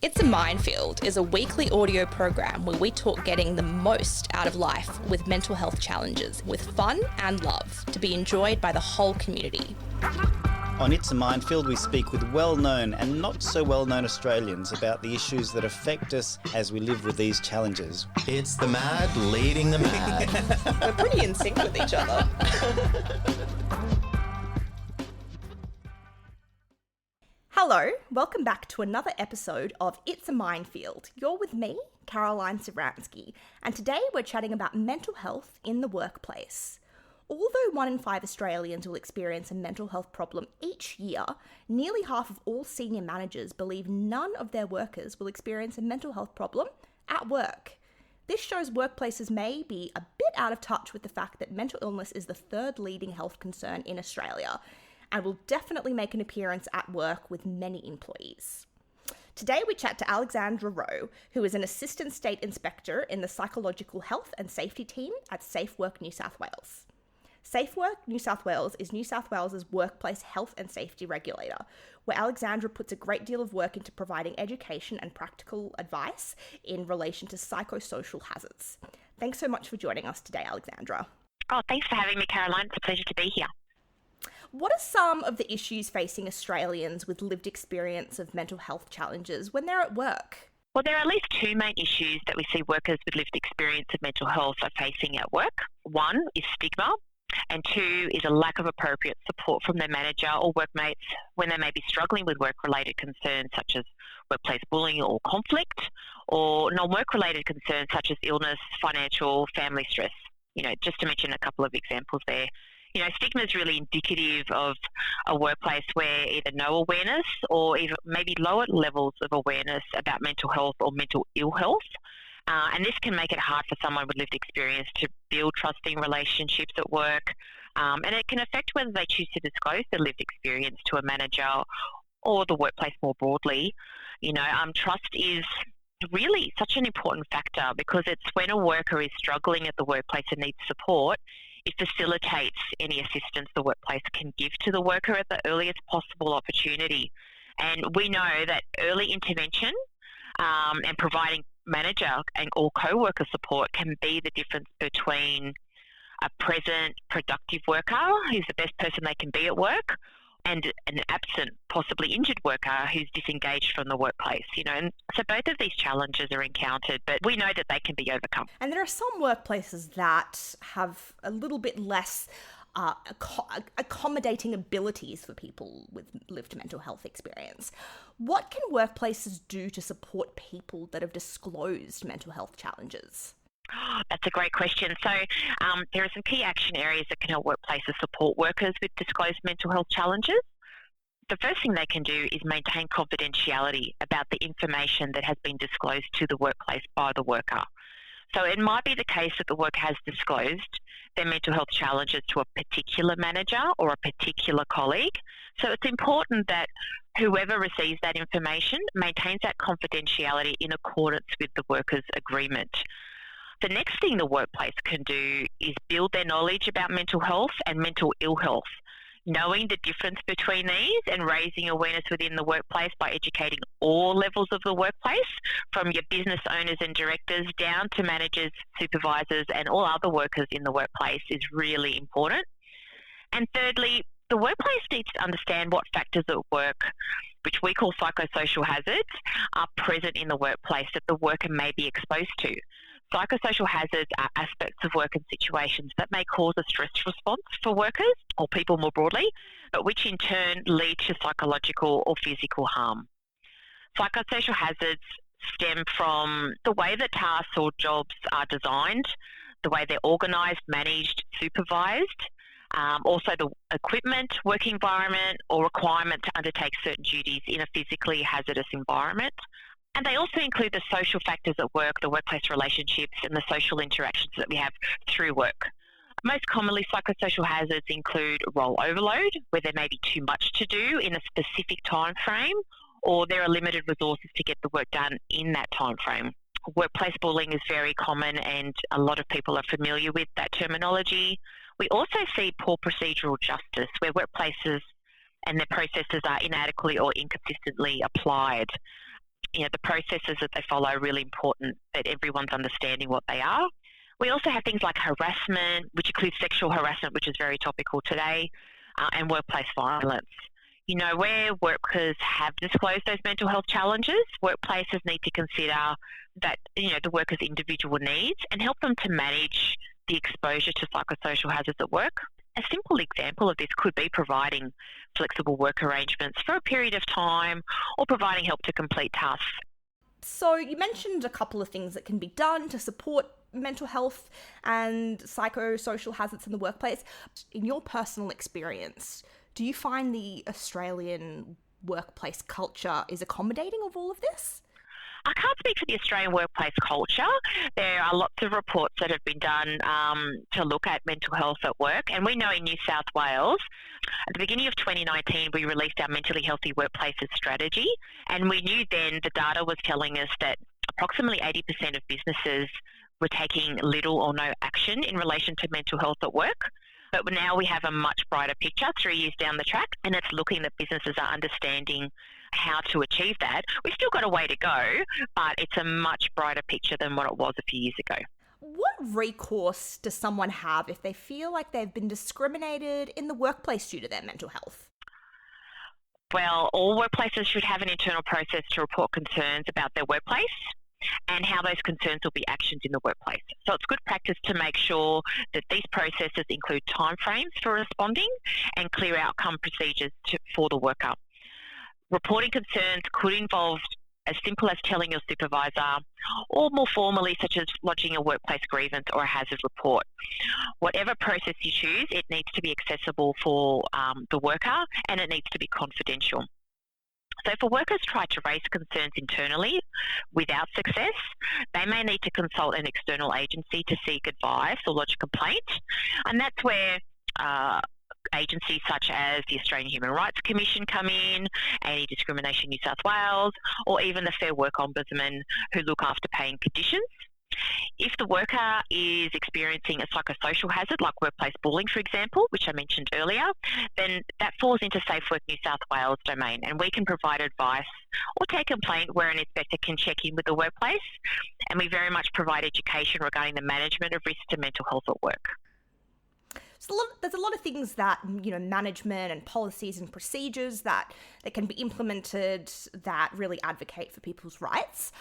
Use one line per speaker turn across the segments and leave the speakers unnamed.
It's a Minefield is a weekly audio program where we talk getting the most out of life with mental health challenges with fun and love to be enjoyed by the whole community.
On It's a Minefield, we speak with well-known and not so well-known Australians about the issues that affect us as we live with these challenges.
It's the mad leading the mad.
We're pretty in sync with each other. Hello, welcome back to another episode of It's a Minefield. You're with me, Caroline Savransky, and today we're chatting about mental health in the workplace. Although 1 in 5 Australians will experience a mental health problem each year, nearly half of all senior managers believe none of their workers will experience a mental health problem at work. This shows workplaces may be a bit out of touch with the fact that mental illness is the third leading health concern in Australia, and will definitely make an appearance at work with many employees. Today we chat to Alexandra Rowe, who is an Assistant State Inspector in the Psychological Health and Safety Team at Safe Work New South Wales. Safe Work New South Wales is New South Wales's workplace health and safety regulator, where Alexandra puts a great deal of work into providing education and practical advice in relation to psychosocial hazards. Thanks so much for joining us today, Alexandra.
Oh, thanks for having me, Caroline. It's a pleasure to be here.
What are some of the issues facing Australians with lived experience of mental health challenges when they're at work?
Well, there are at least two main issues that we see workers with lived experience of mental health are facing at work. One is stigma, and two is a lack of appropriate support from their manager or workmates when they may be struggling with work-related concerns such as workplace bullying or conflict, or non-work-related concerns such as illness, financial, family stress. Just to mention a couple of examples there. Stigma is really indicative of a workplace where either no awareness or even maybe lower levels of awareness about mental health or mental ill health. And this can make it hard for someone with lived experience to build trusting relationships at work. And it can affect whether they choose to disclose their lived experience to a manager or the workplace more broadly. Trust is really such an important factor because it's when a worker is struggling at the workplace and needs support, it facilitates any assistance the workplace can give to the worker at the earliest possible opportunity. And we know that early intervention and providing manager and or co-worker support can be the difference between a present, productive worker who's the best person they can be at work and an absent, possibly injured worker who's disengaged from the workplace, And so both of these challenges are encountered, but we know that they can be overcome.
And there are some workplaces that have a little bit less accommodating abilities for people with lived mental health experience. What can workplaces do to support people that have disclosed mental health challenges?
That's a great question. So there are some key action areas that can help workplaces support workers with disclosed mental health challenges. The first thing they can do is maintain confidentiality about the information that has been disclosed to the workplace by the worker. So it might be the case that the worker has disclosed their mental health challenges to a particular manager or a particular colleague. So it's important that whoever receives that information maintains that confidentiality in accordance with the worker's agreement. The next thing the workplace can do is build their knowledge about mental health and mental ill health, knowing the difference between these and raising awareness within the workplace by educating all levels of the workplace, from your business owners and directors down to managers, supervisors, and all other workers in the workplace is really important. And thirdly, the workplace needs to understand what factors at work, which we call psychosocial hazards, are present in the workplace that the worker may be exposed to. Psychosocial hazards are aspects of work and situations that may cause a stress response for workers or people more broadly, but which in turn lead to psychological or physical harm. Psychosocial hazards stem from the way that tasks or jobs are designed, the way they're organised, managed, supervised, also the equipment, work environment, or requirement to undertake certain duties in a physically hazardous environment. And they also include the social factors at work, the workplace relationships, and the social interactions that we have through work. Most commonly, psychosocial hazards include role overload, where there may be too much to do in a specific time frame, or there are limited resources to get the work done in that time frame. Workplace bullying is very common, and a lot of people are familiar with that terminology. We also see poor procedural justice, where workplaces and their processes are inadequately or inconsistently applied. the processes that they follow are really important, that everyone's understanding what they are. We also have things like harassment, which includes sexual harassment, which is very topical today, and workplace violence. Where workers have disclosed those mental health challenges, workplaces need to consider that, the workers' individual needs and help them to manage the exposure to psychosocial hazards at work. A simple example of this could be providing flexible work arrangements for a period of time or providing help to complete tasks.
So you mentioned a couple of things that can be done to support mental health and psychosocial hazards in the workplace. In your personal experience, do you find the Australian workplace culture is accommodating of all of this?
I can't speak for the Australian workplace culture. There are lots of reports that have been done to look at mental health at work. And we know in New South Wales, at the beginning of 2019, we released our Mentally Healthy Workplaces strategy. And we knew then the data was telling us that approximately 80% of businesses were taking little or no action in relation to mental health at work. But now we have a much brighter picture 3 years down the track, and it's looking that businesses are understanding how to achieve that. We've still got a way to go, but it's a much brighter picture than what it was a few years ago.
What recourse does someone have if they feel like they've been discriminated in the workplace due to their mental health?
Well, all workplaces should have an internal process to report concerns about their workplace and how those concerns will be actioned in the workplace. So it's good practice to make sure that these processes include timeframes for responding and clear outcome procedures for the worker. Reporting concerns could involve as simple as telling your supervisor, or more formally, such as lodging a workplace grievance or a hazard report. Whatever process you choose, it needs to be accessible for the worker, and it needs to be confidential. So if a worker's tried to raise concerns internally without success, they may need to consult an external agency to seek advice or lodge a complaint. And that's where agencies such as the Australian Human Rights Commission come in, Anti-Discrimination New South Wales, or even the Fair Work Ombudsman, who look after paying conditions. If the worker is experiencing a psychosocial hazard, like workplace bullying, for example, which I mentioned earlier, then that falls into Safe Work New South Wales domain, and we can provide advice or take a complaint where an inspector can check in with the workplace, and we very much provide education regarding the management of risk to mental health at work.
So there's a lot of things that, management and policies and procedures that can be implemented that really advocate for people's rights.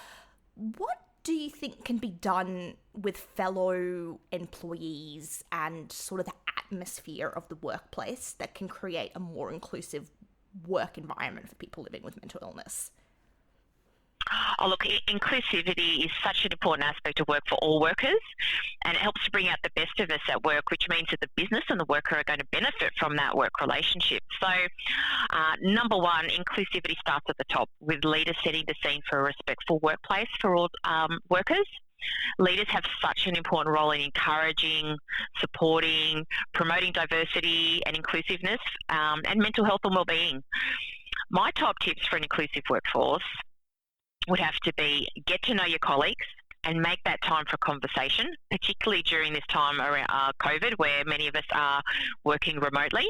What do you think can be done with fellow employees and sort of the atmosphere of the workplace that can create a more inclusive work environment for people living with mental illness?
Oh, look, inclusivity is such an important aspect of work for all workers, and it helps to bring out the best of us at work, which means that the business and the worker are going to benefit from that work relationship. So, number one, inclusivity starts at the top, with leaders setting the scene for a respectful workplace for all workers. Leaders have such an important role in encouraging, supporting, promoting diversity and inclusiveness, and mental health and wellbeing. My top tips for an inclusive workforce would have to be get to know your colleagues and make that time for conversation, particularly during this time around COVID, where many of us are working remotely.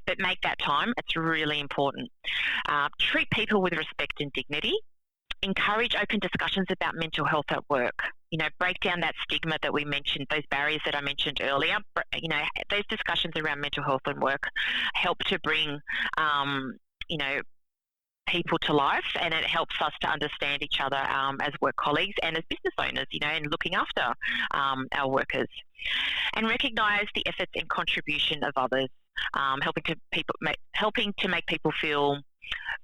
But make that time. It's really important. Treat people with respect and dignity. Encourage open discussions about mental health at work. Break down that stigma that we mentioned, those barriers that I mentioned earlier. Those discussions around mental health and work help to bring, people to life, and it helps us to understand each other as work colleagues and as business owners, and looking after our workers. And recognise the efforts and contribution of others, helping to make people feel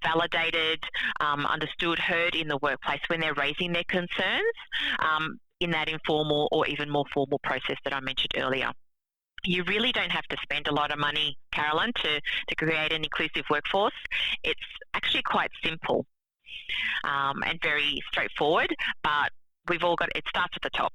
validated, understood, heard in the workplace when they're raising their concerns in that informal or even more formal process that I mentioned earlier. You really don't have to spend a lot of money, Carolyn, to create an inclusive workforce. It's actually quite simple and very straightforward, but it starts at the top.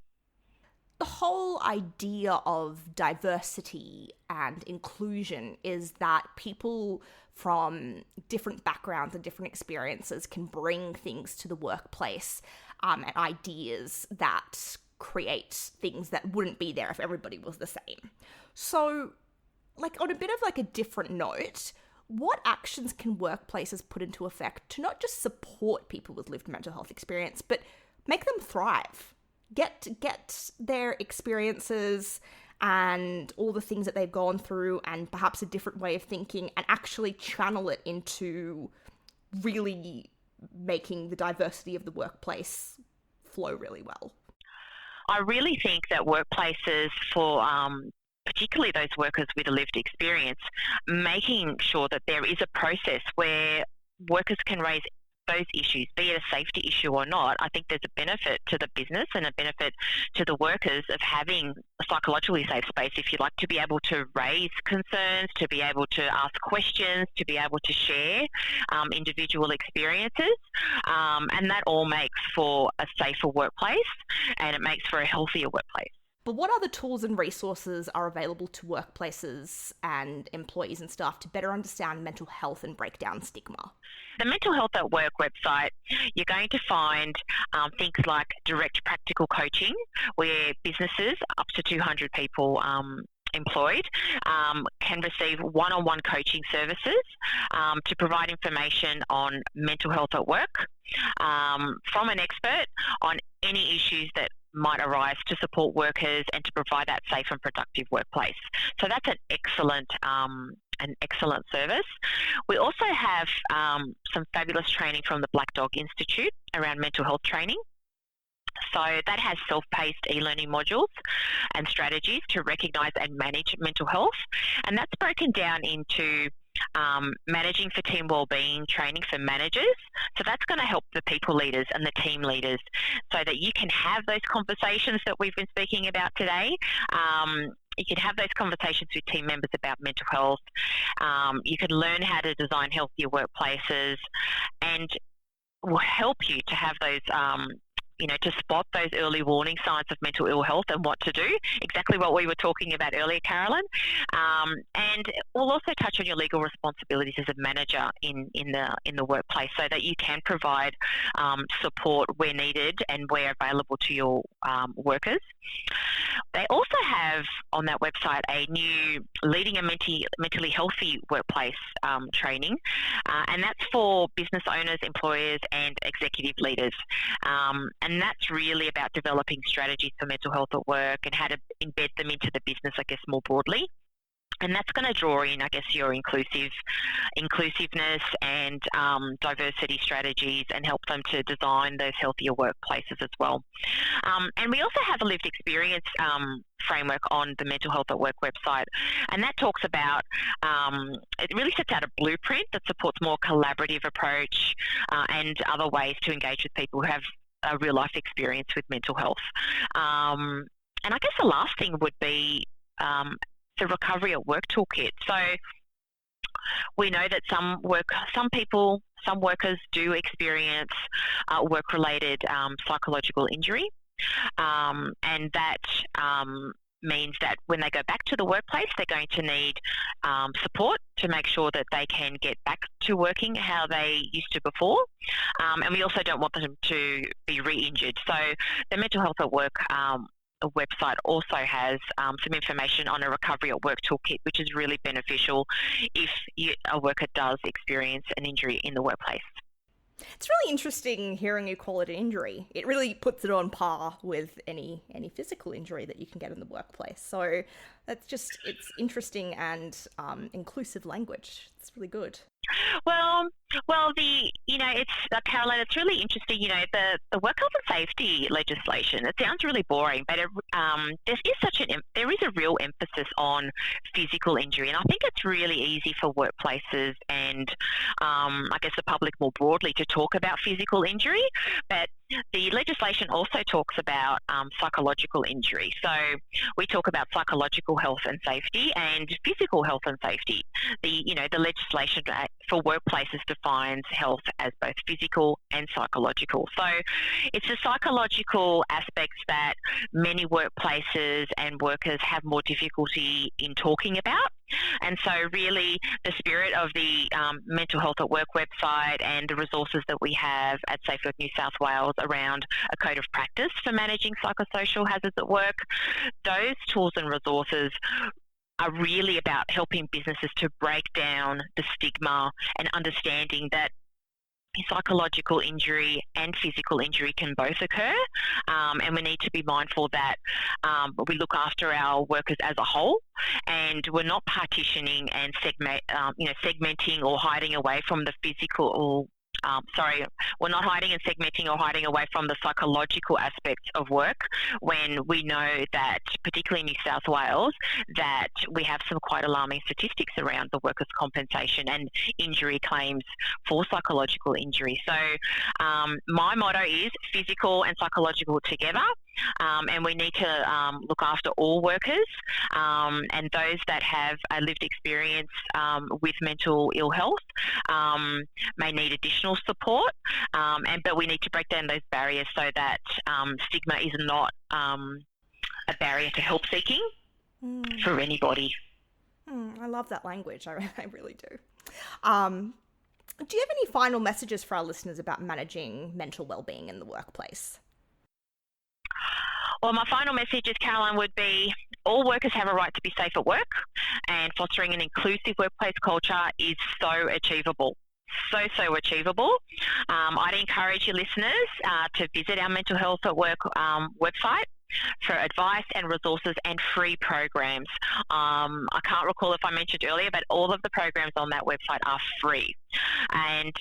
The whole idea of diversity and inclusion is that people from different backgrounds and different experiences can bring things to the workplace and ideas that create things that wouldn't be there if everybody was the same. So, on a bit of a different note, what actions can workplaces put into effect to not just support people with lived mental health experience, but make them thrive? Get their experiences and all the things that they've gone through and perhaps a different way of thinking and actually channel it into really making the diversity of the workplace flow really well.
I really think that workplaces for particularly those workers with a lived experience, making sure that there is a process where workers can raise those issues, be it a safety issue or not. I think there's a benefit to the business and a benefit to the workers of having a psychologically safe space, if you like, to be able to raise concerns, to be able to ask questions, to be able to share individual experiences. And that all makes for a safer workplace, and it makes for a healthier workplace.
But what other tools and resources are available to workplaces and employees and staff to better understand mental health and break down stigma?
The Mental Health at Work website, you're going to find things like direct practical coaching, where businesses, up to 200 people employed, can receive one-on-one coaching services to provide information on mental health at work from an expert on any issues that might arise to support workers and to provide that safe and productive workplace. So that's an excellent service. We also have some fabulous training from the Black Dog Institute around mental health training. So that has self-paced e-learning modules and strategies to recognise and manage mental health. And that's broken down into managing for team wellbeing training for managers. So that's going to help the people leaders and the team leaders so that you can have those conversations that we've been speaking about today. You can have those conversations with team members about mental health. You can learn how to design healthier workplaces, and will help you to have those to spot those early warning signs of mental ill health and what to do, exactly what we were talking about earlier, Carolyn. And we'll also touch on your legal responsibilities as a manager in the workplace, so that you can provide support where needed and where available to your workers. They also have on that website a new Leading a Mentally Healthy Workplace training, and that's for business owners, employers and executive leaders. And that's really about developing strategies for mental health at work and how to embed them into the business, I guess, more broadly. And that's going to draw in, I guess, your inclusiveness and diversity strategies and help them to design those healthier workplaces as well. And we also have a lived experience framework on the Mental Health at Work website. And that talks about, it really sets out a blueprint that supports more collaborative approach and other ways to engage with people who have a real life experience with mental health. And I guess the last thing would be the Recovery at Work toolkit. So we know that some workers do experience work-related psychological injury, and that means that when they go back to the workplace, they're going to need support to make sure that they can get back to working how they used to before. And we also don't want them to be re-injured. So the Mental Health at Work website also has some information on a Recovery at Work toolkit, which is really beneficial if a worker does experience an injury in the workplace.
It's really interesting hearing you call it an injury. It really puts it on par with any physical injury that you can get in the workplace. So it's interesting and inclusive language. It's really good.
Well, it's Caroline. It's really interesting. The work health and safety legislation. It sounds really boring, but there is a real emphasis on physical injury, and I think it's really easy for workplaces and I guess the public more broadly to talk about physical injury, but the legislation also talks about psychological injury. So we talk about psychological health and safety and physical health and safety. The legislation for workplaces defines health as both physical and psychological. So it's the psychological aspects that many workplaces and workers have more difficulty in talking about. And so really the spirit of the Mental Health at Work website and the resources that we have at Safe Work New South Wales around a code of practice for managing psychosocial hazards at work, those tools and resources are really about helping businesses to break down the stigma and understanding that psychological injury and physical injury can both occur, and we need to be mindful that we look after our workers as a whole, and we're not partitioning and segmenting or hiding away from the physical. We're not hiding and segmenting or hiding away from the psychological aspects of work when we know that, particularly in New South Wales, that we have some quite alarming statistics around the workers' compensation and injury claims for psychological injury. So my motto is physical and psychological together. And we need to look after all workers, and those that have a lived experience with mental ill health may need additional support, but we need to break down those barriers so that stigma is not a barrier to help seeking for anybody.
I love that language. I really do. Do you have any final messages for our listeners about managing mental well-being in the workplace?
Well, my final message, Caroline, would be all workers have a right to be safe at work, and fostering an inclusive workplace culture is so achievable. So achievable. I'd encourage your listeners to visit our Mental Health at Work website for advice and resources and free programs. I can't recall if I mentioned earlier, but all of the programs on that website are free. And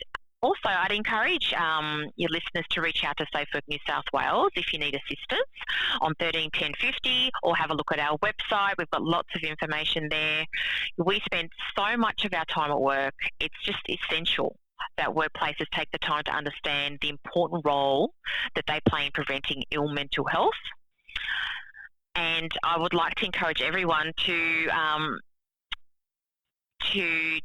also, I'd encourage your listeners to reach out to Safe Work New South Wales if you need assistance on 13 10 50, or have a look at our website. We've got lots of information there. We spend so much of our time at work. It's just essential that workplaces take the time to understand the important role that they play in preventing ill mental health. And I would like to encourage everyone to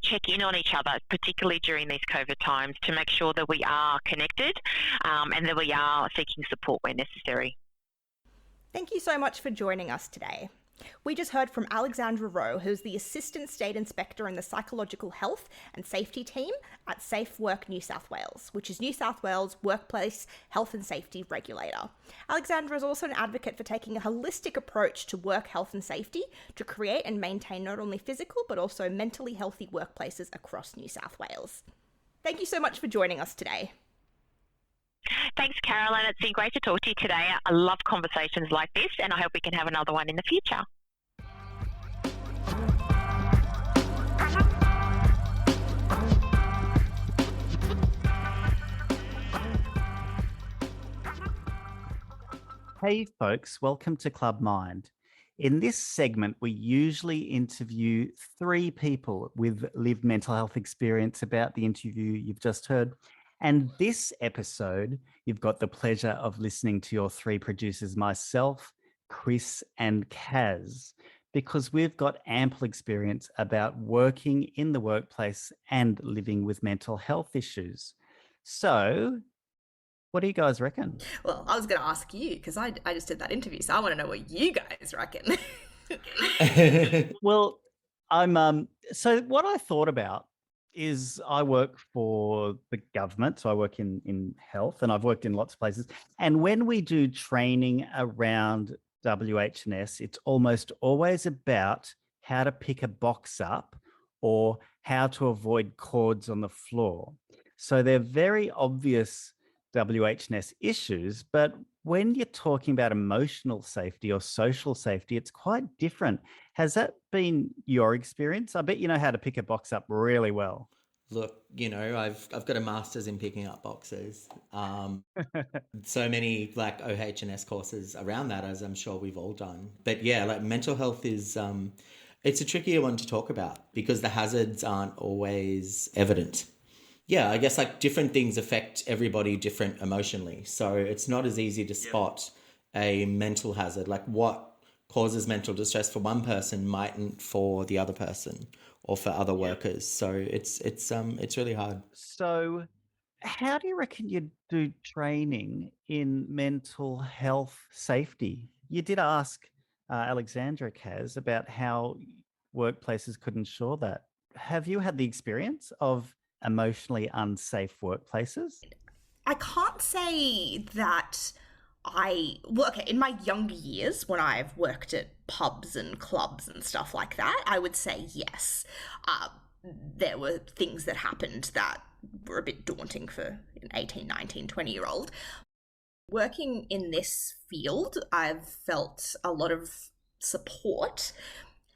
check in on each other, particularly during these COVID times, to make sure that we are connected and that we are seeking support where necessary.
Thank you so much for joining us today. We just heard from Alexandra Rowe, who's the Assistant State Inspector in the Psychological Health and Safety Team at Safe Work New South Wales, which is New South Wales' workplace health and safety regulator. Alexandra is also an advocate for taking a holistic approach to work health and safety to create and maintain not only physical but also mentally healthy workplaces across New South Wales. Thank you so much for joining us today.
Thanks, Caroline. It's been great to talk to you today. I love conversations like this, and I hope we can have another one in the future.
Hey folks, welcome to Club Mind. In this segment, we usually interview 3 people with lived mental health experience about the interview you've just heard. And this episode, you've got the pleasure of listening to your 3 producers, myself, Chris, and Kaz, because we've got ample experience about working in the workplace and living with mental health issues. So, what do you guys reckon?
Well, I was going to ask you because I just did that interview, so I want to know what you guys reckon.
Well, I'm so what I thought about is I work for the government, so I work in health, and I've worked in lots of places. And when we do training around WH&S, it's almost always about how to pick a box up or how to avoid cords on the floor. So they're very obvious WH&S issues, but when you're talking about emotional safety or social safety, it's quite different. Has that been your experience? I bet you know how to pick a box up really well.
Look, I've got a master's in picking up boxes. So many like OH&S courses around that, as I'm sure we've all done. But yeah, like mental health is it's a trickier one to talk about because the hazards aren't always evident. Yeah, I guess like different things affect everybody different emotionally. So it's not as easy to spot a mental hazard. Like what causes mental distress for one person mightn't for the other person or for other workers. So it's really hard.
So how do you reckon you do training in mental health safety? You did ask Alexandra, Kaz, about how workplaces could ensure that. Have you had the experience of emotionally unsafe workplaces?
I can't say that in my younger years, when I've worked at pubs and clubs and stuff like that, I would say yes. There were things that happened that were a bit daunting for an 18, 19, 20-year-old. Working in this field, I've felt a lot of support.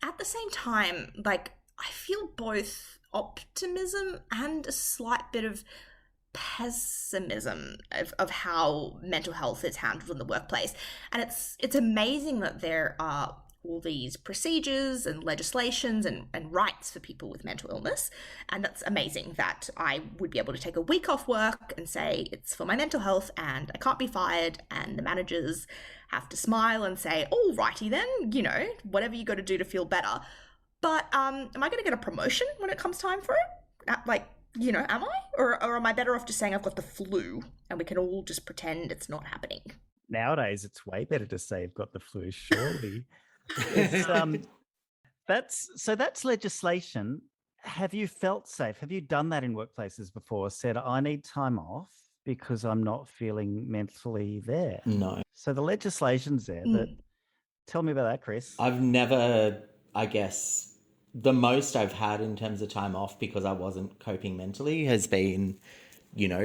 At the same time, like, I feel both optimism and a slight bit of pessimism of how mental health is handled in the workplace. And it's amazing that there are all these procedures and legislations and rights for people with mental illness. And that's amazing that I would be able to take a week off work and say it's for my mental health and I can't be fired, and the managers have to smile and say, all righty then, whatever you got to do to feel better. But am I going to get a promotion when it comes time for it? Am I? Or am I better off just saying I've got the flu and we can all just pretend it's not happening?
Nowadays, it's way better to say you've got the flu, surely. That's legislation. Have you felt safe? Have you done that in workplaces before? Said, I need time off because I'm not feeling mentally there?
No.
So the legislation's there, but tell me about that, Chris.
I've never, I guess, the most I've had in terms of time off because I wasn't coping mentally has been,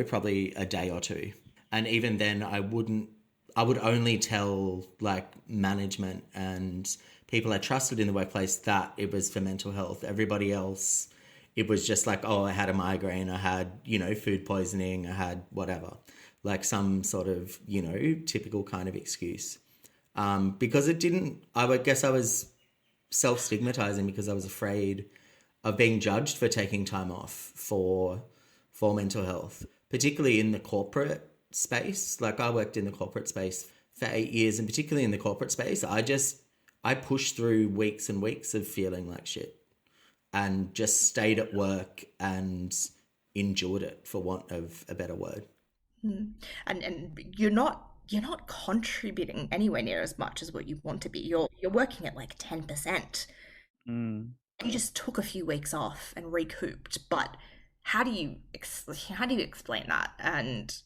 probably a day or two. And even then I would only tell like management and people I trusted in the workplace that it was for mental health. Everybody else, it was just like, oh, I had a migraine, I had, food poisoning, I had whatever, like some sort of, typical kind of excuse. Because I guess I was self-stigmatizing because I was afraid of being judged for taking time off for mental health, particularly in the corporate space. Like, I worked in the corporate space for 8 years, and particularly in the corporate space, I pushed through weeks and weeks of feeling like shit and just stayed at work and endured it, for want of a better word.
And you're not contributing anywhere near as much as what you want to be. You're working at like 10%. You just took a few weeks off and recouped, but how do you explain that? And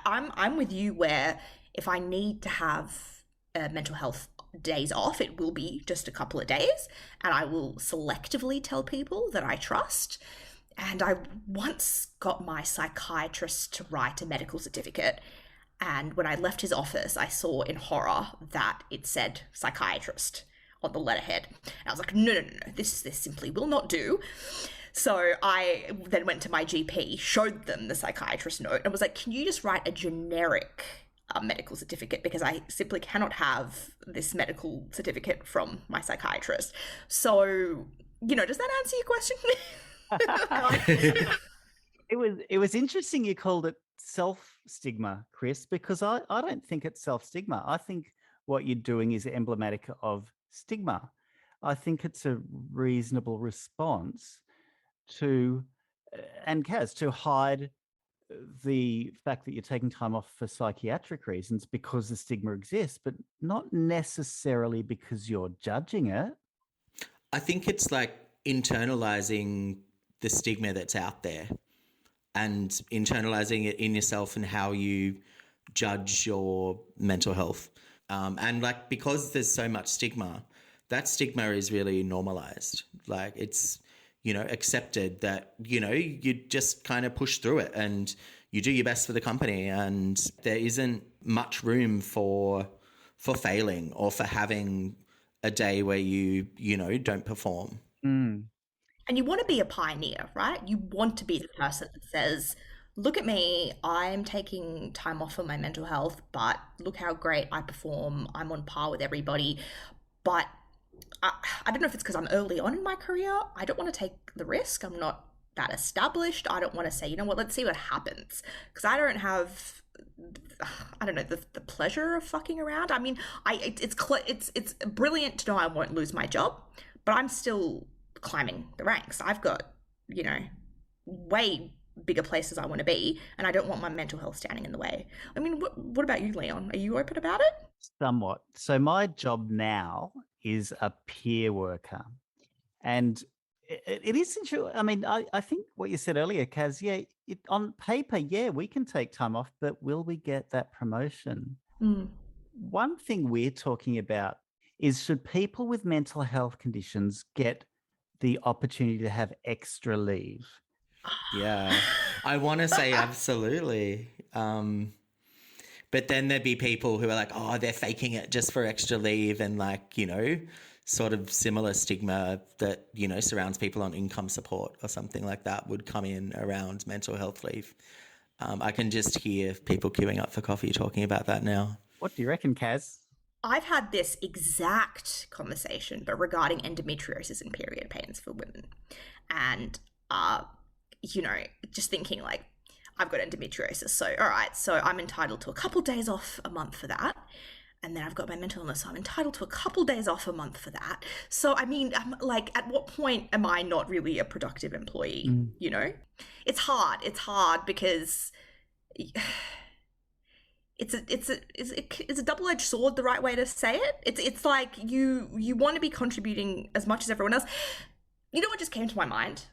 I'm with you, where if I need to have mental health days off, it will be just a couple of days, and I will selectively tell people that I trust. And I once got my psychiatrist to write a medical certificate, and when I left his office, I saw in horror that it said psychiatrist on the letterhead. And I was like, no, this simply will not do. So I then went to my GP, showed them the psychiatrist note, and was like, can you just write a generic medical certificate, because I simply cannot have this medical certificate from my psychiatrist. So, does that answer your question?
It was interesting you called it self-stigma, Chris, because I don't think it's self-stigma. I think what you're doing is emblematic of stigma. I think it's a reasonable response to hide the fact that you're taking time off for psychiatric reasons because the stigma exists, but not necessarily because you're judging it.
I think it's like internalizing the stigma that's out there and internalizing it in yourself and how you judge your mental health. And like, because there's so much stigma, that stigma is really normalized. Like, it's, accepted that, you just kind of push through it and you do your best for the company, and there isn't much room for failing or for having a day where you don't perform.
And you want to be a pioneer, right? You want to be the person that says, look at me, I'm taking time off for my mental health, but look how great I perform. I'm on par with everybody. But I don't know if it's because I'm early on in my career. I don't want to take the risk. I'm not that established. I don't want to say, you know what, let's see what happens. Because I don't have, the pleasure of fucking around. I mean, it's brilliant to know I won't lose my job, but I'm still climbing the ranks. I've got, way bigger places I want to be, and I don't want my mental health standing in the way. I mean, what about you, Leon? Are you open about it?
Somewhat. So my job now is a peer worker, and it is true. I mean, I think what you said earlier, Kaz, on paper, we can take time off, but will we get that promotion?
Mm.
One thing we're talking about is, should people with mental health conditions get the opportunity to have extra leave?
Yeah. I want to say absolutely. But then there'd be people who are like, oh, they're faking it just for extra leave, and like, sort of similar stigma that, surrounds people on income support or something like that would come in around mental health leave. I can just hear people queuing up for coffee talking about that now.
What do you reckon, Kaz?
I've had this exact conversation, but regarding endometriosis and period pains for women. And, just thinking like, I've got endometriosis. So, all right, so I'm entitled to a couple days off a month for that. And then I've got my mental illness, so I'm entitled to a couple days off a month for that. So, I mean, I'm like, at what point am I not really a productive employee? It's hard. It's hard because it's a double-edged sword, the right way to say it. It's like you want to be contributing as much as everyone else. You know what just came to my mind?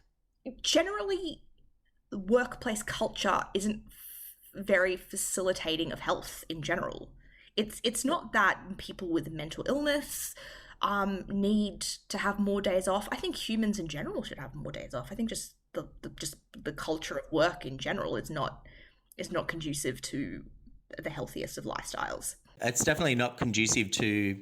Generally, workplace culture isn't very facilitating of health in general. It's not that people with mental illness need to have more days off. I think humans in general should have more days off. I think just the culture of work in general is not conducive to the healthiest of lifestyles.
It's definitely not conducive to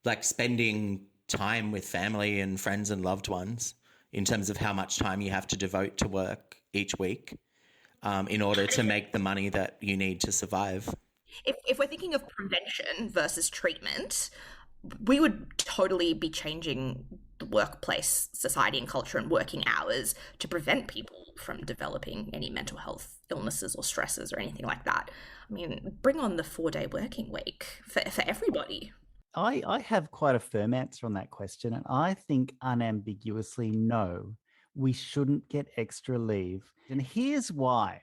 like spending time with family and friends and loved ones in terms of how much time you have to devote to work each week in order to make the money that you need to survive.
If we're thinking of prevention versus treatment, we would totally be changing the workplace, society and culture and working hours to prevent people from developing any mental health illnesses or stresses or anything like that. I mean, bring on the 4-day working week for everybody.
I have quite a firm answer on that question, and I think unambiguously no, we shouldn't get extra leave. And here's why.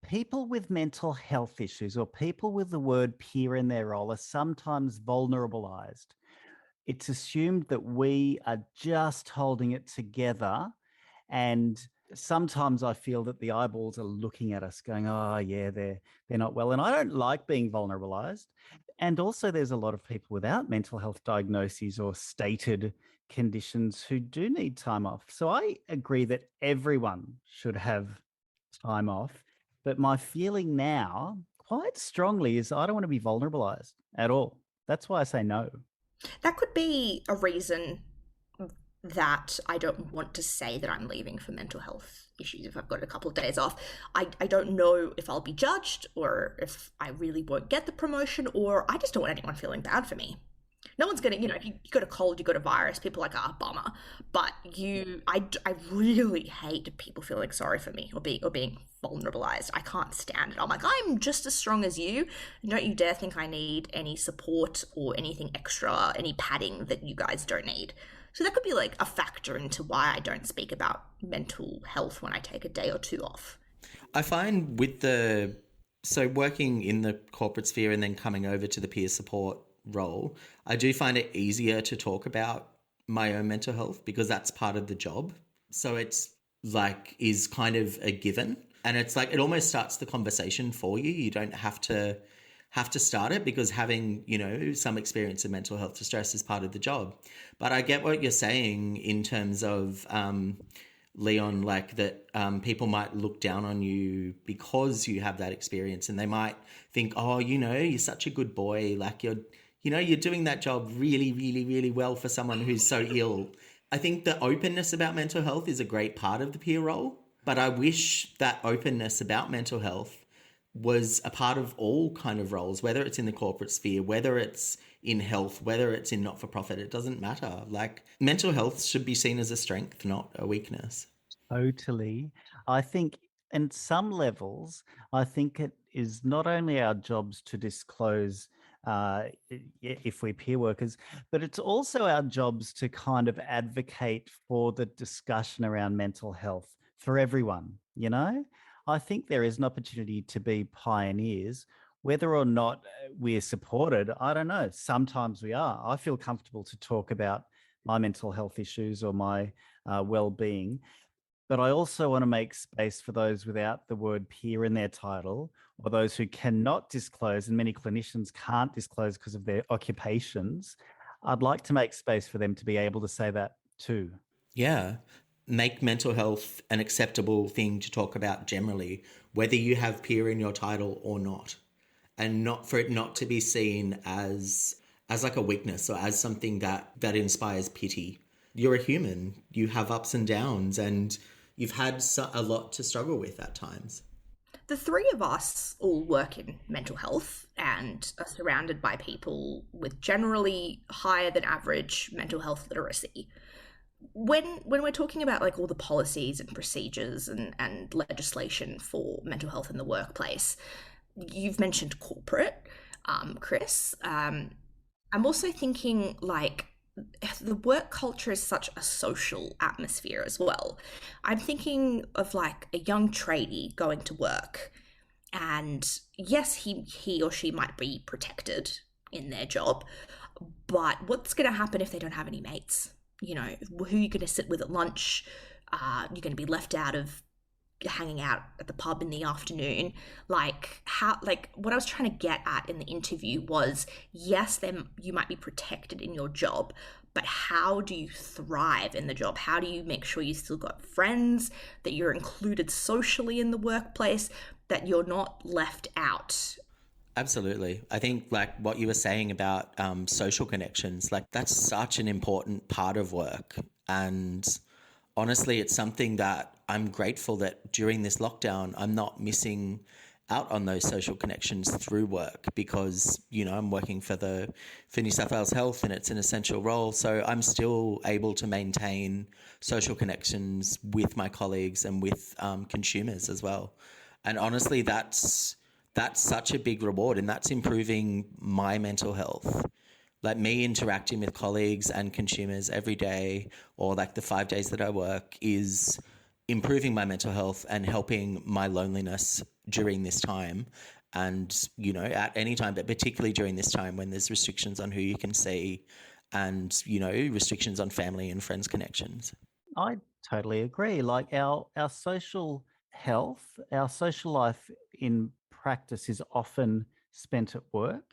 People with mental health issues or people with the word peer in their role are sometimes vulnerabilized. It's assumed that we are just holding it together, and sometimes I feel that the eyeballs are looking at us going, oh yeah, they're not well. And I don't like being vulnerabilized. And also there's a lot of people without mental health diagnoses or stated conditions who do need time off. So I agree that everyone should have time off. But my feeling now, quite strongly, is I don't want to be vulnerabilized at all. That's why I say no.
That could be a reason that I don't want to say that I'm leaving for mental health issues if I've got a couple of days off. I don't know if I'll be judged or if I really won't get the promotion, or I just don't want anyone feeling bad for me. No one's going to, if you got a cold, you got a virus, people are like, bummer. But I really hate people feeling sorry for me or being vulnerabilized. I can't stand it. I'm like, I'm just as strong as you. Don't you dare think I need any support or anything extra, any padding that you guys don't need. So that could be like a factor into why I don't speak about mental health when I take a day or two off.
I find so working in the corporate sphere and then coming over to the peer support role, I do find it easier to talk about my own mental health because that's part of the job. So it's like is kind of a given, and it's like it almost starts the conversation for you. You don't have to start it because having some experience of mental health distress is part of the job. But I get what you're saying in terms of Leon, like that people might look down on you because you have that experience, and they might think, oh, you're such a good boy, like you're doing that job really, really, really well for someone who's so ill. I think the openness about mental health is a great part of the peer role, but I wish that openness about mental health was a part of all kind of roles, whether it's in the corporate sphere, whether it's in health, whether it's in not-for-profit, it doesn't matter. Like mental health should be seen as a strength, not a weakness.
Totally. I think in some levels, I think it is not only our jobs to disclose if we're peer workers, but it's also our jobs to kind of advocate for the discussion around mental health for everyone, I think there is an opportunity to be pioneers. Whether or not we're supported, I don't know. Sometimes we are. I feel comfortable to talk about my mental health issues or my well-being. But I also want to make space for those without the word peer in their title, or those who cannot disclose, and many clinicians can't disclose because of their occupations. I'd like to make space for them to be able to say that too.
Yeah. Make mental health an acceptable thing to talk about generally, whether you have peer in your title or not. And not for it not to be seen as like a weakness or as something that inspires pity. You're a human. You have ups and downs, and you've had a lot to struggle with at times.
The three of us all work in mental health and are surrounded by people with generally higher than average mental health literacy. When we're talking about like all the policies and procedures and legislation for mental health in the workplace, you've mentioned corporate, Chris. I'm also thinking like the work culture is such a social atmosphere as well. I'm thinking of like a young tradie going to work, and yes, he or she might be protected in their job, but what's going to happen if they don't have any mates? You know, who are you going to sit with at lunch? You're going to be left out of hanging out at the pub in the afternoon. Like what I was trying to get at in the interview was, yes, then you might be protected in your job, but how do you thrive in the job? How do you make sure you still got friends, that you're included socially in the workplace, that you're not left out?
Absolutely. I think like what you were saying about social connections, like that's such an important part of work. And honestly, it's something that I'm grateful that during this lockdown, I'm not missing out on those social connections through work, because, you know, I'm working for New South Wales Health, and it's an essential role. So I'm still able to maintain social connections with my colleagues and with consumers as well. And honestly, that's such a big reward, and that's improving my mental health. Like me interacting with colleagues and consumers every day, or like the 5 days that I work, is improving my mental health and helping my loneliness during this time. And, you know, at any time, but particularly during this time when there's restrictions on who you can see and, you know, restrictions on family and friends connections.
I totally agree. Like our social health, our social life in practice is often spent at work,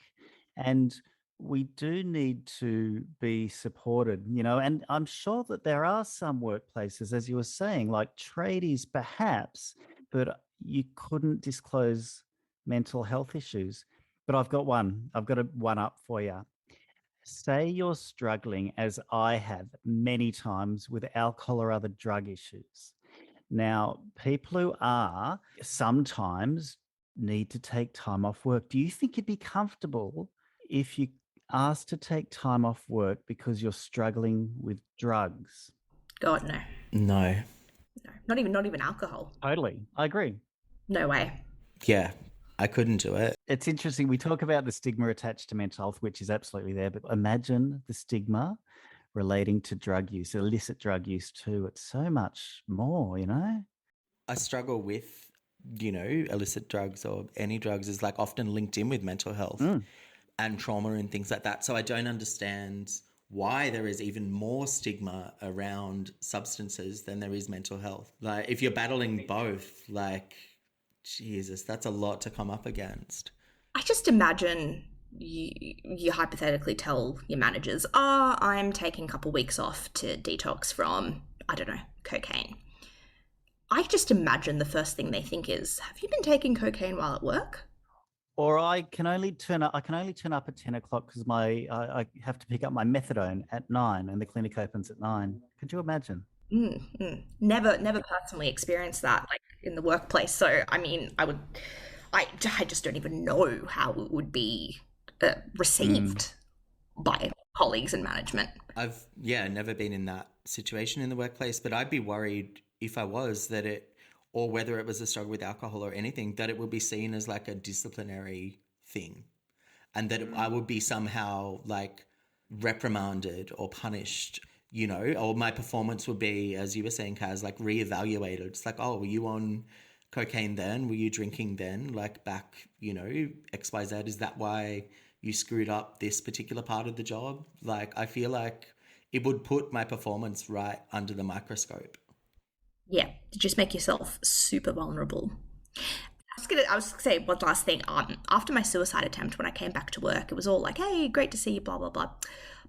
and we do need to be supported, you know, and I'm sure that there are some workplaces, as you were saying, like tradies perhaps, but you couldn't disclose mental health issues. But I've got a one up for you. Say you're struggling, as I have many times, with alcohol or other drug issues. Now, people who are sometimes need to take time off work. Do you think you'd be comfortable if you asked to take time off work because you're struggling with drugs?
God, no.
No.
No. Not even alcohol.
Totally. I agree.
No way.
Yeah, I couldn't do it.
It's interesting. We talk about the stigma attached to mental health, which is absolutely there, but imagine the stigma relating to drug use, illicit drug use too. It's so much more, you know?
I struggle with, you know, illicit drugs or any drugs is like often linked in with mental health and trauma and things like that. So I don't understand why there is even more stigma around substances than there is mental health. Like if you're battling both, like, Jesus, that's a lot to come up against.
I just imagine you hypothetically tell your managers, I'm taking a couple weeks off to detox from, I don't know, cocaine. I just imagine the first thing they think is, have you been taking cocaine while at work?
Or I can only turn up at 10 o'clock because I have to pick up my methadone at 9 and the clinic opens at 9. Could you imagine?
Never personally experienced that, like in the workplace. So, I mean, I just don't even know how it would be received by colleagues and management.
I've never been in that situation in the workplace, but I'd be worried if I was that it, or whether it was a struggle with alcohol or anything, that it would be seen as like a disciplinary thing, and that I would be somehow like reprimanded or punished, you know, or my performance would be, as you were saying, Kaz, like reevaluated. It's like, oh, were you on cocaine then? Were you drinking then? Like back, you know, XYZ, is that why you screwed up this particular part of the job? Like, I feel like it would put my performance right under the microscope.
Yeah, to just make yourself super vulnerable. I was gonna say one last thing. After my suicide attempt, when I came back to work, it was all like, "Hey, great to see you," blah blah blah.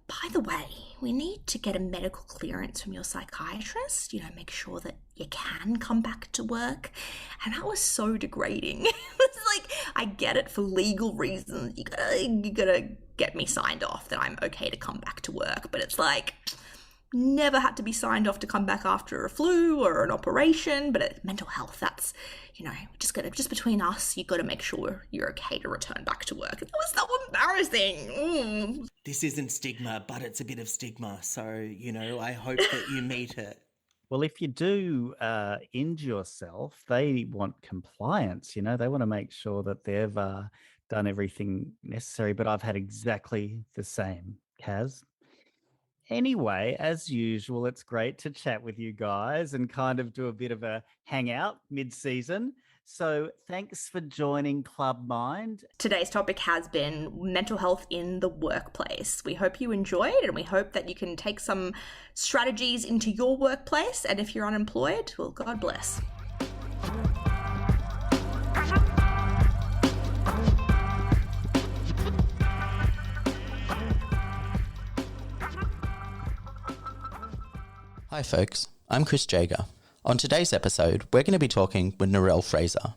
By the way, we need to get a medical clearance from your psychiatrist. Make sure that you can come back to work. And that was so degrading. It's like, I get it for legal reasons. You gotta get me signed off that I'm okay to come back to work. But it's like, never had to be signed off to come back after a flu or an operation. But mental health, that's, just between us, you got to make sure you're okay to return back to work. That was so embarrassing.
This isn't stigma, but it's a bit of stigma. So, I hope that you meet it.
Well, if you do injure yourself, they want compliance. They want to make sure that they've done everything necessary. But I've had exactly the same, Kaz. Anyway, as usual, it's great to chat with you guys and kind of do a bit of a hangout mid-season. So thanks for joining Club Mind.
Today's topic has been mental health in the workplace. We hope you enjoyed, and we hope that you can take some strategies into your workplace. And if you're unemployed, well, God bless.
Hi folks, I'm Chris Jager. On today's episode, we're going to be talking with Narelle Fraser.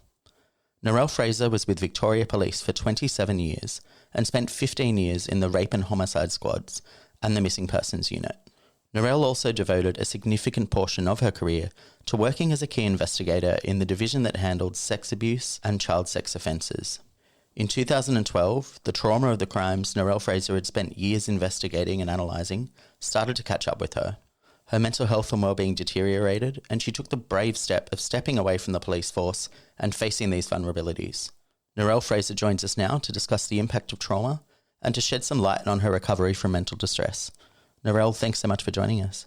Narelle Fraser was with Victoria Police for 27 years and spent 15 years in the rape and homicide squads and the missing persons unit. Narelle also devoted a significant portion of her career to working as a key investigator in the division that handled sex abuse and child sex offences. In 2012, the trauma of the crimes Narelle Fraser had spent years investigating and analysing started to catch up with her. Her mental health and well-being deteriorated, and she took the brave step of stepping away from the police force and facing these vulnerabilities. Narelle Fraser joins us now to discuss the impact of trauma and to shed some light on her recovery from mental distress. Narelle, thanks so much for joining us.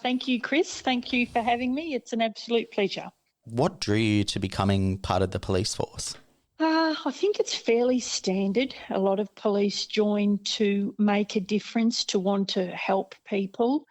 Thank you, Chris. Thank you for having me. It's an absolute pleasure.
What drew you to becoming part of the police force?
I think it's fairly standard. A lot of police join to make a difference, to want to help people.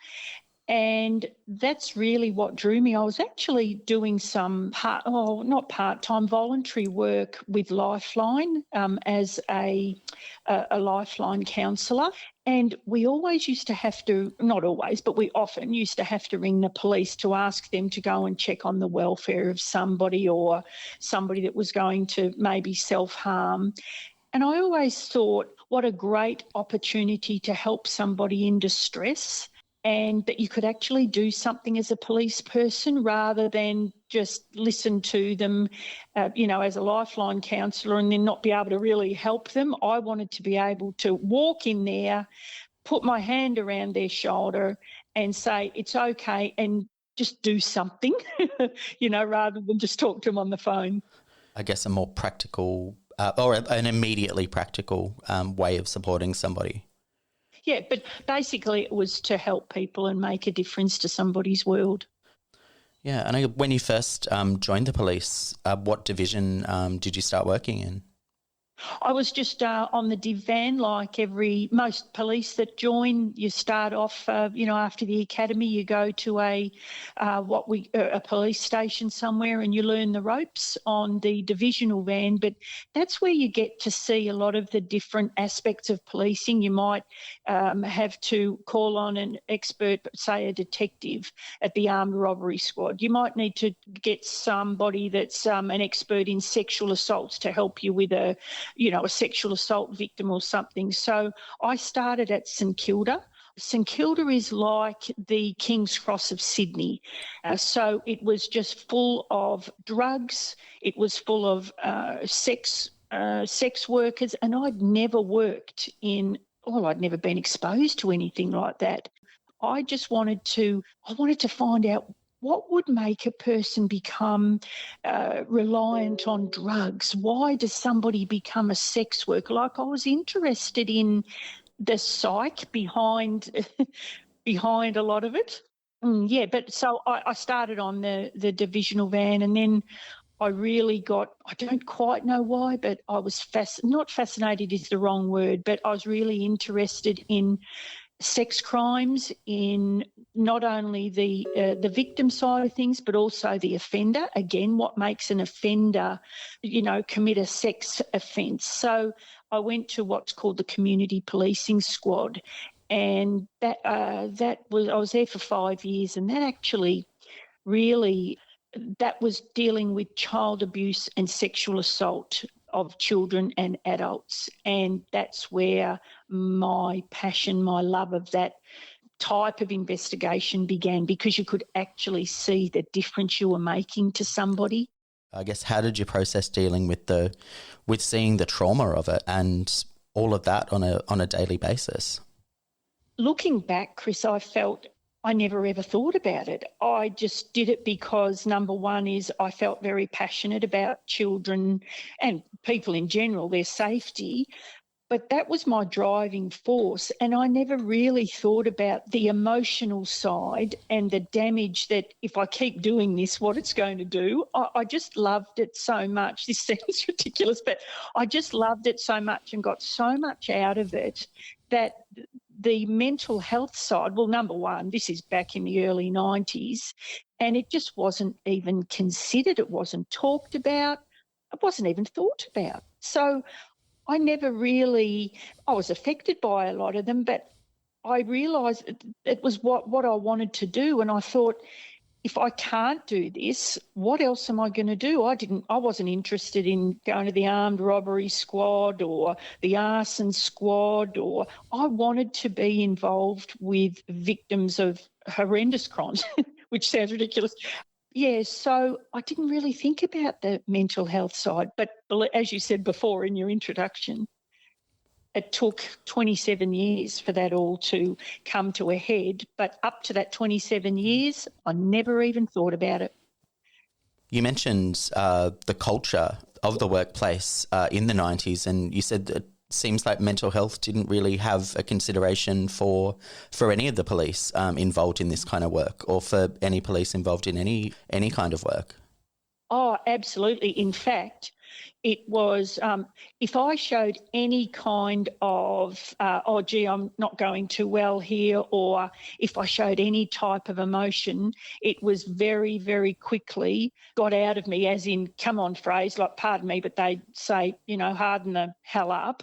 And that's really what drew me. I was actually doing some not part-time, voluntary work with Lifeline as a Lifeline counsellor. And we always used to have to, not always, but we often used to have to ring the police to ask them to go and check on the welfare of somebody or somebody that was going to maybe self-harm. And I always thought, what a great opportunity to help somebody in distress, and that you could actually do something as a police person rather than just listen to them, as a Lifeline counsellor and then not be able to really help them. I wanted to be able to walk in there, put my hand around their shoulder and say, it's okay, and just do something, rather than just talk to them on the phone.
I guess a more practical or an immediately practical way of supporting somebody.
Yeah, but basically it was to help people and make a difference to somebody's world.
Yeah, and when you first joined the police, what division did you start working in?
I was just on the div van, like most police that join. You start off, after the academy, you go to a police station somewhere, and you learn the ropes on the divisional van. But that's where you get to see a lot of the different aspects of policing. You might have to call on an expert, say a detective at the armed robbery squad. You might need to get somebody that's an expert in sexual assaults to help you with a sexual assault victim or something. So I started at St Kilda. St Kilda is like the King's Cross of Sydney. So it was just full of drugs. It was full of sex workers. And I'd never I'd never been exposed to anything like that. I wanted to find out what would make a person become reliant on drugs? Why does somebody become a sex worker? Like, I was interested in the psyche behind a lot of it. But so I started on the divisional van, and then I really I don't quite know why, but I was not fascinated is the wrong word, but I was really interested in sex crimes in not only the victim side of things, but also the offender. Again, what makes an offender, commit a sex offence? So I went to what's called the community policing squad, and I was there for 5 years, and that actually really, that was dealing with child abuse and sexual assault of children and adults. And that's where my passion, my love of that type of investigation began, because you could actually see the difference you were making to somebody.
I guess, how did you process dealing with seeing the trauma of it and all of that on a daily basis?
Looking back, Chris, I felt I never ever thought about it. I just did it because, number one, is I felt very passionate about children and people in general, their safety. But that was my driving force. And I never really thought about the emotional side and the damage that, if I keep doing this, what it's going to do. I just loved it so much. This sounds ridiculous, but I just loved it so much and got so much out of it that the mental health side, well, number one, this is back in the early 90s, and it just wasn't even considered. It wasn't talked about. It wasn't even thought about. So I was affected by a lot of them, but I realised it was what I wanted to do. And I thought, if I can't do this, what else am I going to do? I wasn't interested in going to the armed robbery squad or the arson squad, or I wanted to be involved with victims of horrendous crimes, which sounds ridiculous. Yeah, so I didn't really think about the mental health side. But as you said before in your introduction, it took 27 years for that all to come to a head. But up to that 27 years, I never even thought about it.
You mentioned the culture of the workplace in the 90s, and you said that it seems like mental health didn't really have a consideration for any of the police involved in this kind of work, or for any police involved in any kind of work.
Oh, absolutely. In fact, it was, if I showed any kind of, I'm not going too well here, or if I showed any type of emotion, it was very, very quickly got out of me, as in, come on, phrase, like, pardon me, but they'd say, harden the hell up.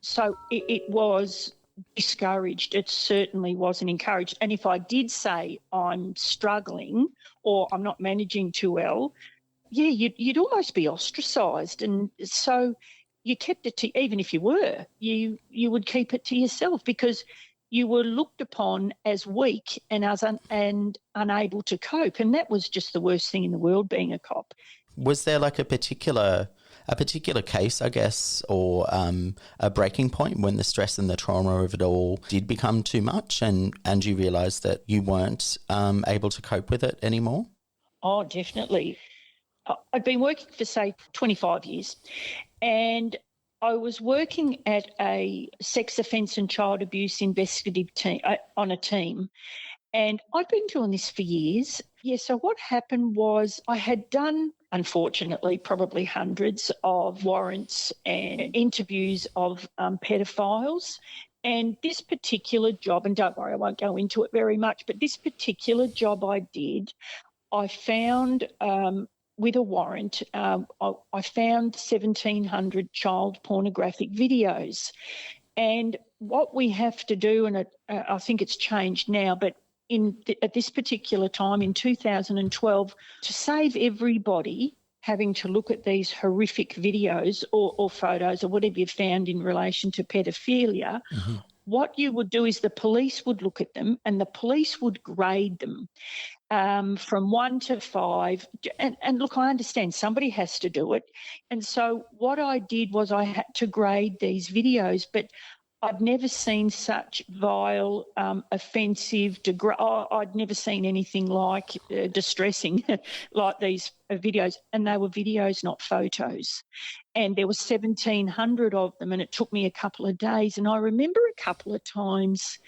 So it was discouraged. It certainly wasn't encouraged. And if I did say I'm struggling or I'm not managing too well, yeah, you'd almost be ostracised. And so you kept it to, even if you were, you would keep it to yourself, because you were looked upon as weak and and unable to cope. And that was just the worst thing in the world, being a cop.
Was there like a particular case, I guess, or a breaking point when the stress and the trauma of it all did become too much, and you realised that you weren't able to cope with it anymore?
Oh, definitely. I'd been working for, say, 25 years, and I was working at a sex offence and child abuse investigative team, on a team, and I'd been doing this for years. Yeah, so what happened was I had done, unfortunately, probably hundreds of warrants and interviews of pedophiles. And this particular job, and don't worry, I won't go into it very much, but this particular job I did, I found with a warrant, I found 1,700 child pornographic videos. And what we have to do, and I think it's changed now, but at this particular time in 2012, to save everybody having to look at these horrific videos or photos or whatever you found in relation to pedophilia, what you would do is the police would look at them and the police would grade them from 1 to 5. And look, I understand somebody has to do it. And so what I did was I had to grade these videos, but I'd never seen such vile, offensive, I'd never seen anything like distressing like these videos. And they were videos, not photos. And there were 1,700 of them, and it took me a couple of days. And I remember a couple of times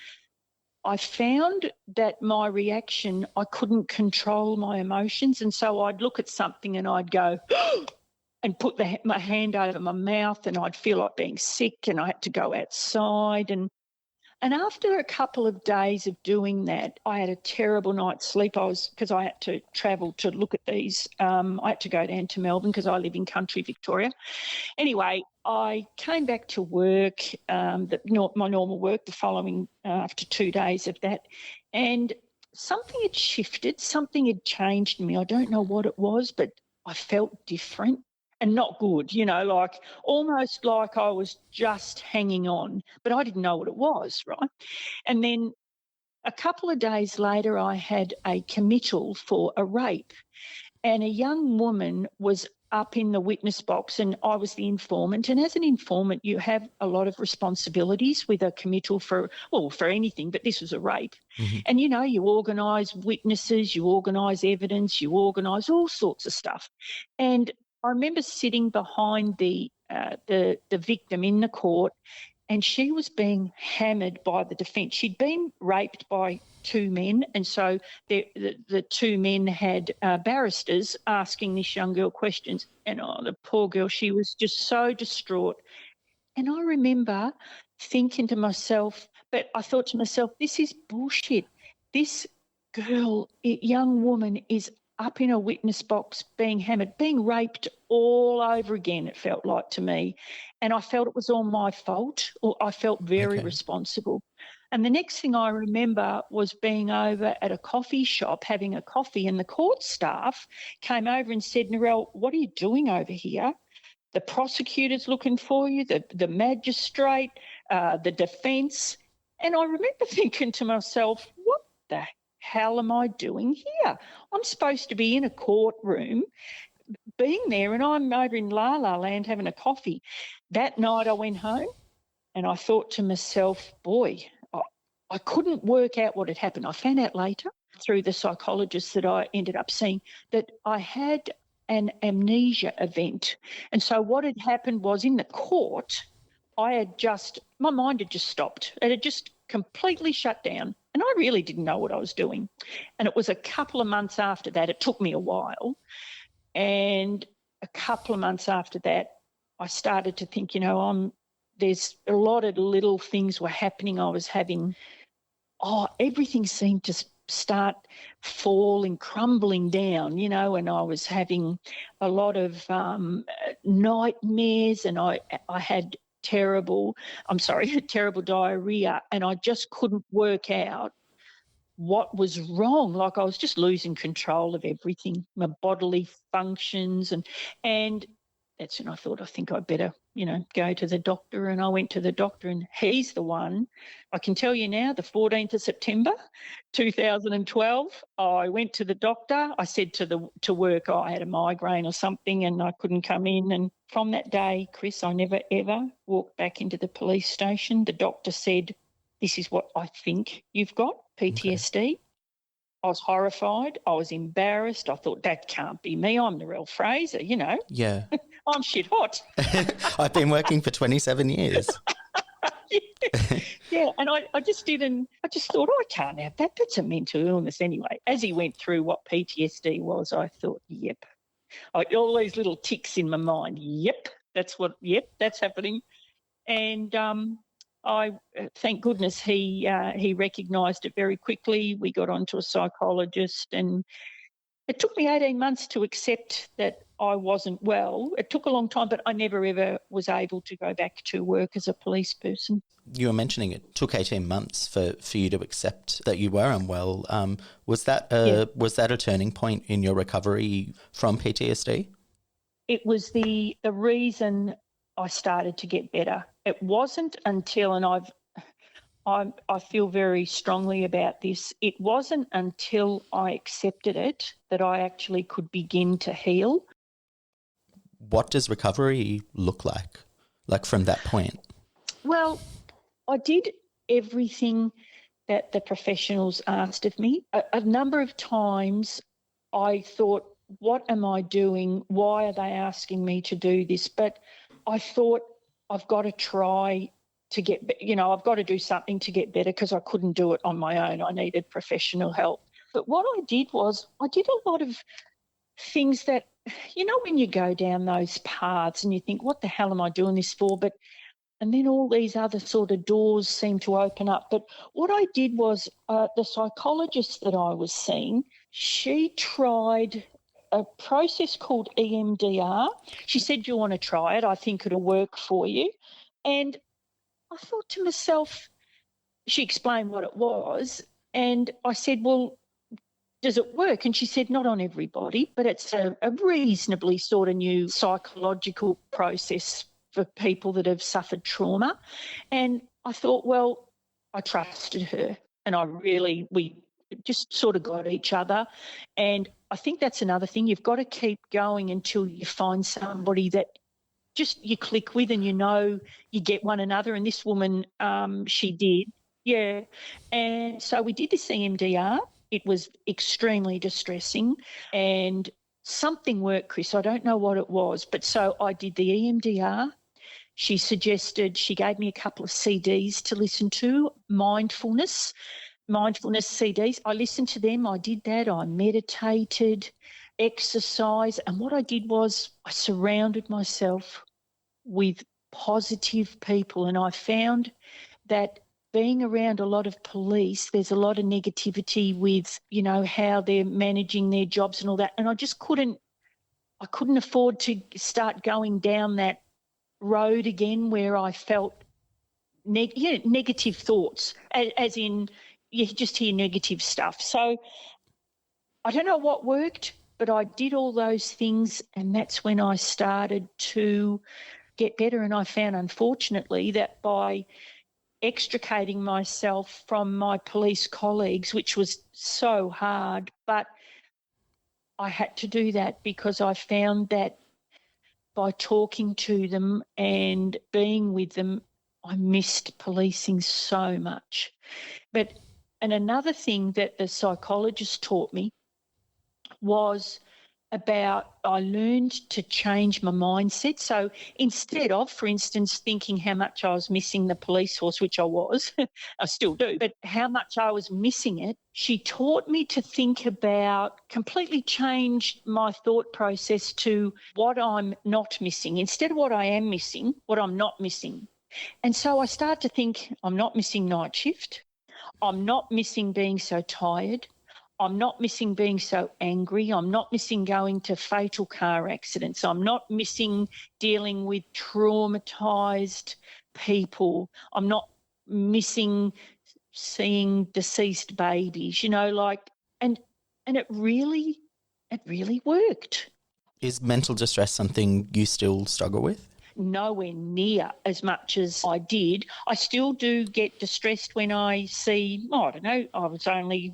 I found that my reaction, I couldn't control my emotions. And so I'd look at something and I'd go, and put my hand over my mouth, and I'd feel like being sick, and I had to go outside. And And after a couple of days of doing that, I had a terrible night's sleep. Because I had to travel to look at these. I had to go down to Melbourne because I live in country Victoria. Anyway, I came back to work, my normal work, the following after 2 days of that, and something had shifted, something had changed in me. I don't know what it was, but I felt different. And not good, like almost like I was just hanging on, but I didn't know what it was, right? And then a couple of days later, I had a committal for a rape, and a young woman was up in the witness box, and I was the informant. And as an informant, you have a lot of responsibilities with a committal for anything, but this was a rape.
Mm-hmm.
And, you organise witnesses, you organise evidence, you organise all sorts of stuff. And I remember sitting behind the victim in the court, and she was being hammered by the defence. She'd been raped by 2 men, and so the 2 men had barristers asking this young girl questions. And the poor girl, she was just so distraught. And I remember thinking to myself, but I thought to myself, this is bullshit. This girl, young woman, is up in a witness box being hammered, being raped all over again, it felt like to me. And I felt it was all my fault, or I felt very responsible. And the next thing I remember was being over at a coffee shop having a coffee, and the court staff came over and said, Narelle, what are you doing over here? The prosecutor's looking for you, the magistrate, the defence. And I remember thinking to myself, what the hell am I doing here? I'm supposed to be in a courtroom being there, and I'm over in La La Land having a coffee. That night I went home and I thought to myself, boy, I couldn't work out what had happened. I found out later through the psychologist that I ended up seeing that I had an amnesia event. And so what had happened was in the court, my mind had just stopped. It had just completely shut down. And I really didn't know what I was doing. And it was a couple of months after that, it took me a while. And a couple of months after that, I started to think, there's a lot of little things were happening. I was having, everything seemed to start falling, crumbling down, and I was having a lot of nightmares, and I had terrible diarrhea, and I just couldn't work out what was wrong. Like I was just losing control of everything, my bodily functions, and that's when I thought, I think I better, go to the doctor. And I went to the doctor, and he's the one. I can tell you now, the 14th of September, 2012, I went to the doctor. I said to work, I had a migraine or something and I couldn't come in. And from that day, Chris, I never, ever walked back into the police station. The doctor said, this is what I think you've got, PTSD. Okay. I was horrified. I was embarrassed. I thought, that can't be me. I'm Narelle Fraser,
Yeah.
I'm shit hot.
I've been working for 27 years.
Yeah, and I just thought, I can't have that. That's a mental illness anyway. As he went through what PTSD was, I thought, yep. All these little ticks in my mind, that's happening. And I thank goodness he recognised it very quickly. We got onto a psychologist, and it took me 18 months to accept that I wasn't well. It took a long time, but I never ever was able to go back to work as a police person.
You were mentioning it took 18 months for you to accept that you were unwell. Was that a turning point in your recovery from PTSD?
It was the reason I started to get better. It wasn't until, and I feel very strongly about this, it wasn't until I accepted it that I actually could begin to heal.
What does recovery look like from that point?
Well, I did everything that the professionals asked of me. A number of times I thought, what am I doing? Why are they asking me to do this? But I thought, I've got to try to get, I've got to do something to get better, because I couldn't do it on my own. I needed professional help. But what I did was I did a lot of things that, when you go down those paths and you think, what the hell am I doing this for? But And then all these other sort of doors seemed to open up. But what I did was the psychologist that I was seeing, she tried a process called EMDR. She said, you want to try it? I think it'll work for you. And I thought to myself, she explained what it was. And I said, well, does it work? And she said, not on everybody, but it's a reasonably sort of new psychological process for people that have suffered trauma. And I thought, well, I trusted her, and we just sort of got each other. And I think that's another thing. You've got to keep going until you find somebody that just you click with and you get one another. And this woman, she did. Yeah. And so we did this EMDR. It was extremely distressing and something worked, Chris. I don't know what it was. But so I did the EMDR. She gave me a couple of CDs to listen to, mindfulness CDs. I listened to them. I did that. I meditated, exercise. And what I did was I surrounded myself with positive people. And I found that being around a lot of police, there's a lot of negativity with, how they're managing their jobs and all that. And I just couldn't afford to start going down that road again where I felt negative thoughts, as in you just hear negative stuff. So I don't know what worked, but I did all those things, and that's when I started to get better. And I found, unfortunately, that by extricating myself from my police colleagues, which was so hard, but I had to do that because I found that by talking to them and being with them, I missed policing so much. And another thing that the psychologist taught me was I learned to change my mindset. So instead of, for instance, thinking how much I was missing the police force, which I was, I still do, but how much I was missing it, she taught me to think about, completely change my thought process to what I'm not missing. Instead of what I am missing, what I'm not missing. And so I started to think, I'm not missing night shift. I'm not missing being so tired. I'm not missing being so angry. I'm not missing going to fatal car accidents. I'm not missing dealing with traumatised people. I'm not missing seeing deceased babies, and it really worked.
Is mental distress something you still struggle with?
Nowhere near as much as I did. I still do get distressed when I see, I don't know,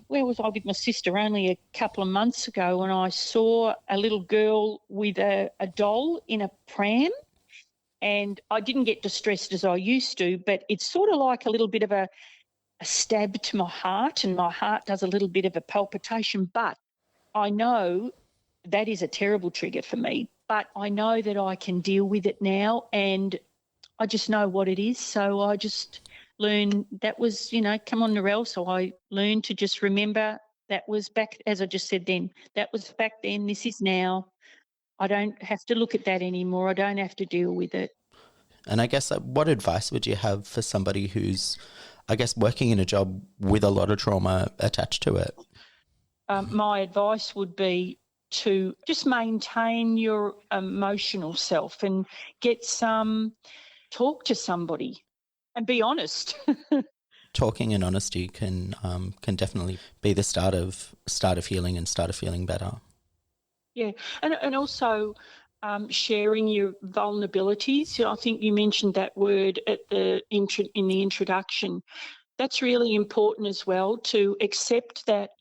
where was I with my sister only a couple of months ago, and I saw a little girl with a doll in a pram, and I didn't get distressed as I used to, but it's sort of like a little bit of a stab to my heart, and my heart does a little bit of a palpitation, but I know that is a terrible trigger for me. But I know that I can deal with it now, and I just know what it is. So I just learned that was, come on, Narelle. So I learned to just remember that was back, as I just said then, that was back then, this is now. I don't have to look at that anymore. I don't have to deal with it.
And I guess what advice would you have for somebody who's, working in a job with a lot of trauma attached to it?
My advice would be to just maintain your emotional self and talk to somebody and be honest.
Talking and honesty can definitely be the start of healing and start of feeling better.
Yeah, and also sharing your vulnerabilities. I think you mentioned that word in the introduction. That's really important as well, to accept that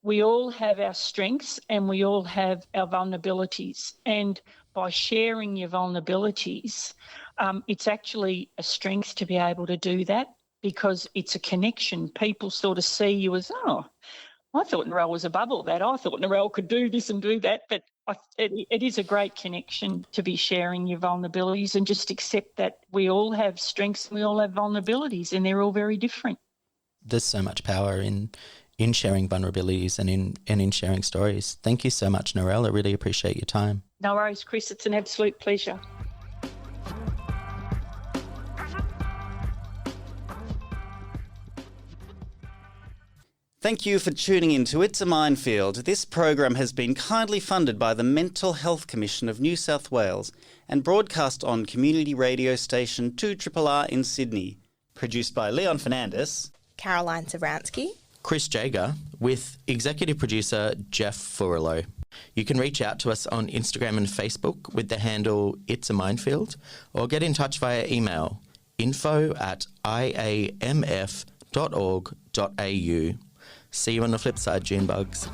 we all have our strengths and we all have our vulnerabilities. And by sharing your vulnerabilities, it's actually a strength to be able to do that, because it's a connection. People sort of see you as, I thought Narelle was above all that. I thought Narelle could do this and do that. But it is a great connection to be sharing your vulnerabilities, and just accept that we all have strengths and we all have vulnerabilities, and they're all very different.
There's so much power in sharing vulnerabilities and in sharing stories. Thank you so much, Narelle. I really appreciate your time.
No worries, Chris. It's an absolute pleasure.
Thank you for tuning in to It's a Minefield. This program has been kindly funded by the Mental Health Commission of New South Wales and broadcast on community radio station 2RRR in Sydney. Produced by Leon Fernandez,
Caroline Savransky,
Chris Jager, with executive producer Jeff Furlow. You can reach out to us on Instagram and Facebook with the handle It's a Minefield, or get in touch via email info@iamf.org.au. See you on the flip side, June bugs.